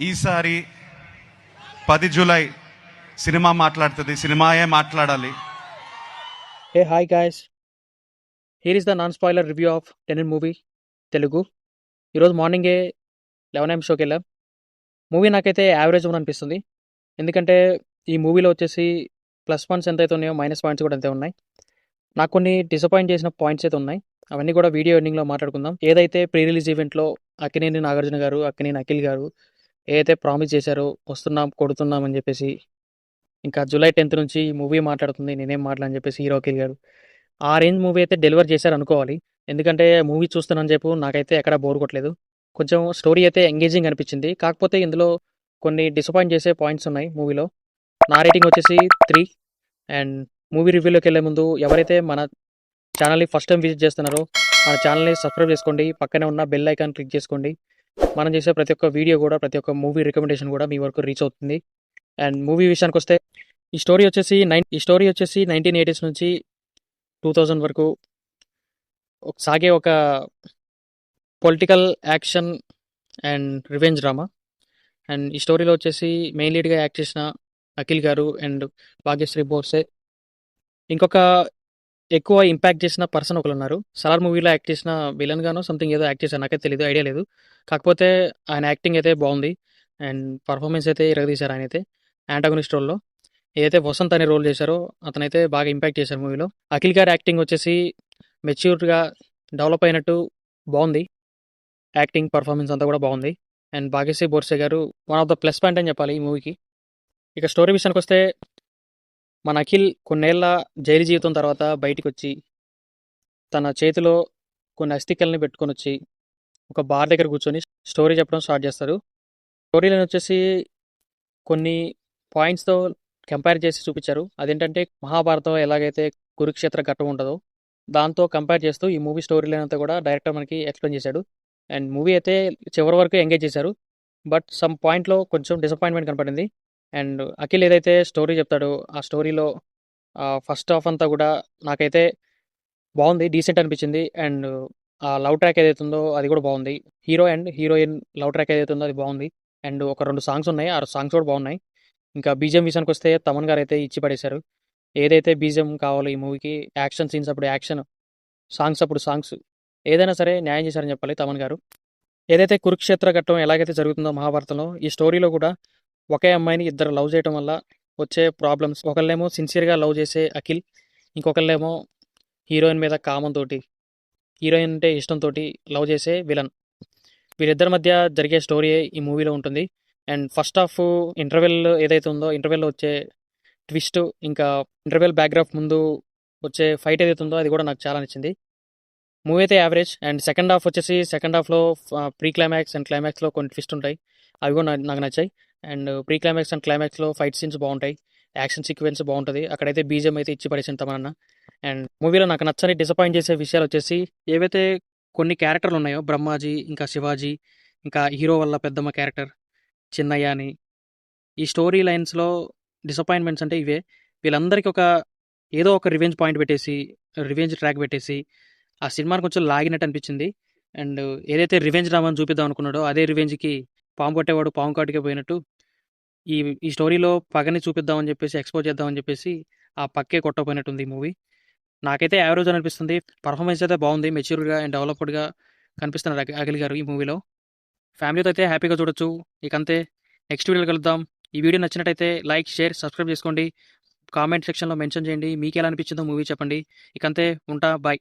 ఈసారి 10 July cinema మాట్లాడుతుంది, సినిమాయే మాట్లాడాలి. Hey, hi guys. Here is the non-spoiler review of Tenet movie Telugu. ఈరోజు మార్నింగే 11 AM షోకి వెళ్ళాం. మూవీ నాకైతే యావరేజ్ అని అనిపిస్తుంది. ఎందుకంటే ఈ మూవీలో వచ్చేసి ప్లస్ పాయింట్స్ ఎంతైతే ఉన్నాయో మైనస్ పాయింట్స్ కూడా అంతే ఉన్నాయి. నాకు కొన్ని డిసప్పాయింట్ చేసిన పాయింట్స్ అయితే ఉన్నాయి. అవన్నీ కూడా వీడియో ఎండింగ్లో మాట్లాడుకుందాం. ఏదైతే ప్రీ రిలీజ్ ఈవెంట్లో అక్కినేని నాగార్జున గారు, అక్కినేని అఖిల్ గారు ఏదైతే ప్రామిస్ చేశారో వస్తున్నాం కొడుతున్నాం అని చెప్పేసి, ఇంకా జూలై 10th నుంచి మూవీ మాట్లాడుతుంది నేనేం మాట్లాడని చెప్పేసి హీరో అఖిల్ గారు ఆ రేంజ్ మూవీ అయితే డెలివర్ చేశారు అనుకోవాలి. ఎందుకంటే మూవీ చూస్తున్నాను చెప్పు నాకైతే ఎక్కడ బోర్ కొట్టలేదు. కొంచెం స్టోరీ అయితే ఎంగేజింగ్ అనిపించింది. కాకపోతే ఇందులో కొన్ని డిసప్పాయింట్ చేసే పాయింట్స్ ఉన్నాయి మూవీలో. నా రేటింగ్ వచ్చేసి 3. అండ్ మూవీ రివ్యూలోకి వెళ్ళే ముందు ఎవరైతే మన ఛానల్ని ఫస్ట్ టైం విజిట్ చేస్తున్నారో మన ఛానల్ని సబ్స్క్రైబ్ చేసుకోండి, పక్కనే ఉన్న బెల్ ఐకాన్ క్లిక్ చేసుకోండి. మనం చేసే ప్రతి ఒక్క వీడియో కూడా, ప్రతి ఒక్క మూవీ రికమెండేషన్ కూడా మీ వరకు రీచ్ అవుతుంది. అండ్ మూవీ విషయానికి వస్తే ఈ స్టోరీ వచ్చేసి 1980s నుంచి 2000 వరకు సాగే ఒక political action and revenge drama. And ఈ స్టోరీలో వచ్చేసి మెయిన్ లీడ్గా యాక్ట్ చేసిన అఖిల్ గారు అండ్ భాగ్యశ్రీ బోర్సే, ఇంకొక ఎక్కువ ఇంపాక్ట్ చేసిన పర్సన్ ఒకరు ఉన్నారు. సలార్ మూవీలో యాక్ట్ చేసిన విలన్ గానో సంథింగ్ ఏదో యాక్ట్ చేశారు, నాకైతే తెలియదు, ఐడియా లేదు. కాకపోతే ఆయన యాక్టింగ్ అయితే బాగుంది అండ్ పర్ఫార్మెన్స్ అయితే ఇరగదీశారు. ఆయన అయితే యాంటాగనిస్ట్ రోల్లో ఏదైతే వసంత్ అనే రోల్ చేశారో అతనైతే బాగా ఇంపాక్ట్ చేశారు మూవీలో. అఖిల్ గారి యాక్టింగ్ వచ్చేసి మెచ్యూర్డ్గా డెవలప్ అయినట్టు బాగుంది. యాక్టింగ్ పర్ఫార్మెన్స్ అంతా కూడా బాగుంది. అండ్ భాగ్యశ్రీ బోర్సే గారు one of the plus point అని చెప్పాలి ఈ మూవీకి. ఇక స్టోరీ విషయానికి వస్తే మన అఖిల్ కొన్నేళ్ల జైలు జీవితం తర్వాత బయటికి వచ్చి తన చేతిలో కొన్ని అస్థికల్ని పెట్టుకొని వచ్చి ఒక బార్ దగ్గర కూర్చొని స్టోరీ చెప్పడం స్టార్ట్ చేస్తారు. స్టోరీలో వచ్చేసి కొన్ని పాయింట్స్తో కంపేర్ చేసి చూపించారు. అదేంటంటే మహాభారతం ఎలాగైతే కురుక్షేత్ర ఘట్టం ఉంటుందో దాంతో కంపేర్ చేస్తూ ఈ మూవీ స్టోరీ లైన్ అంతా కూడా డైరెక్టర్ మనకి ఎక్స్ప్లెయిన్ చేశాడు. అండ్ మూవీ అయితే చివరి వరకు ఎంగేజ్ చేశారు. బట్ సమ్ పాయింట్లో కొంచెం డిసప్పాయింట్మెంట్ కనపడింది. అండ్ అఖిల్ ఏదైతే స్టోరీ చెప్తాడో ఆ స్టోరీలో ఫస్ట్ హాఫ్ అంతా కూడా నాకైతే బాగుంది, డీసెంట్ అనిపించింది. అండ్ ఆ లవ్ ట్రాక్ ఏదైతే ఉందో అది కూడా బాగుంది. Hero and heroine love track ఏదైతే ఉందో అది బాగుంది. అండ్ ఒక 2 సాంగ్స్ ఉన్నాయి, ఆ సాంగ్స్ కూడా బాగున్నాయి. ఇంకా బీజిఎం విషయానికి వస్తే తమన్ గారు అయితే ఇచ్చి పడేశారు. ఏదైతే బీజిఎం కావాలో ఈ మూవీకి, యాక్షన్ సీన్స్ అప్పుడు యాక్షన్, సాంగ్స్ అప్పుడు సాంగ్స్, ఏదైనా సరే న్యాయం చేశారని చెప్పాలి తమన్ గారు. ఏదైతే కురుక్షేత్ర ఘట్టం ఎలాగైతే జరుగుతుందో మహాభారతంలో ఈ స్టోరీలో కూడా ఒకే అమ్మాయిని ఇద్దరు లవ్ చేయడం వల్ల వచ్చే ప్రాబ్లమ్స్, ఒకళ్ళేమో సిన్సియర్గా లవ్ చేసే అఖిల్, ఇంకొకళ్ళేమో హీరోయిన్ మీద కామంతో, హీరోయిన్ అంటే ఇష్టంతో లవ్ చేసే విలన్. వీళ్ళిద్దరి మధ్య జరిగే స్టోరీ ఈ మూవీలో ఉంటుంది. అండ్ ఫస్ట్ హాఫ్ ఇంటర్వెల్ ఏదైతే ఉందో ఇంటర్వెల్లో వచ్చే ట్విస్ట్, ఇంకా ఇంటర్వెల్ బ్యాక్గ్రాఫ్ ముందు వచ్చే ఫైట్ ఏదైతే ఉందో అది కూడా నాకు చాలా నచ్చింది. మూవీ అయితే యావరేజ్. అండ్ సెకండ్ హాఫ్లో ప్రీ క్లైమాక్స్ అండ్ క్లైమాక్స్లో కొన్ని ట్విస్ట్ ఉంటాయి, అవి కూడా నాకు నచ్చాయి. అండ్ ప్రీ క్లైమాక్స్ అండ్ క్లైమాక్స్లో ఫైట్ సీన్స్ బాగుంటాయి, యాక్షన్ సీక్వెన్స్ బాగుంటుంది. అక్కడైతే బీజిఎం అయితే ఇచ్చి పడేసింది తమన్నా. అండ్ మూవీలో నాకు నచ్చని డిసప్పాయింట్ చేసే విషయాలు వచ్చేసి ఏవైతే కొన్ని క్యారెక్టర్లు ఉన్నాయో, బ్రహ్మాజీ, ఇంకా శివాజీ, ఇంకా హీరో వల్ల పెద్దమ్మ క్యారెక్టర్ చిన్నయ్య అని, ఈ స్టోరీ లైన్స్లో డిసప్పాయింట్మెంట్స్ అంటే ఇవే. వీళ్ళందరికీ ఏదో ఒక రివెంజ్ పాయింట్ పెట్టేసి, రివెంజ్ ట్రాక్ పెట్టేసి ఆ సినిమాని కొంచెం లాగినట్టు అనిపించింది. అండ్ ఏదైతే రివెంజ్ డ్రామాని చూపిద్దాం అనుకున్నాడో అదే రివెంజ్కి పాము కొట్టేవాడు పాము కాటికే పోయినట్టు ఈ ఈ స్టోరీలో పగని చూపిద్దామని చెప్పేసి, ఎక్స్పోజ్ చేద్దామని చెప్పేసి ఆ పక్కే కొట్టకపోయినట్టుంది ఈ మూవీ. నాకైతే యావరేజ్ అనిపిస్తుంది. పర్ఫార్మెన్స్ అయితే బాగుంది, మెచ్యూర్గా అండ్ డెవలప్డ్గా కనిపిస్తున్నారు అఖిల్ గారు ఈ మూవీలో. ఫ్యామిలీతో అయితే హ్యాపీగా చూడొచ్చు. ఇక అంతే, నెక్స్ట్ వీడియోలో కలుద్దాం. ఈ వీడియో నచ్చినట్టయితే లైక్, షేర్, సబ్స్క్రైబ్ చేసుకోండి. కామెంట్ సెక్షన్లో మెన్షన్ చేయండి మీకు ఎలా అనిపించిందో మూవీ చెప్పండి. ఇక అంతే, ఉంటా, బాయ్.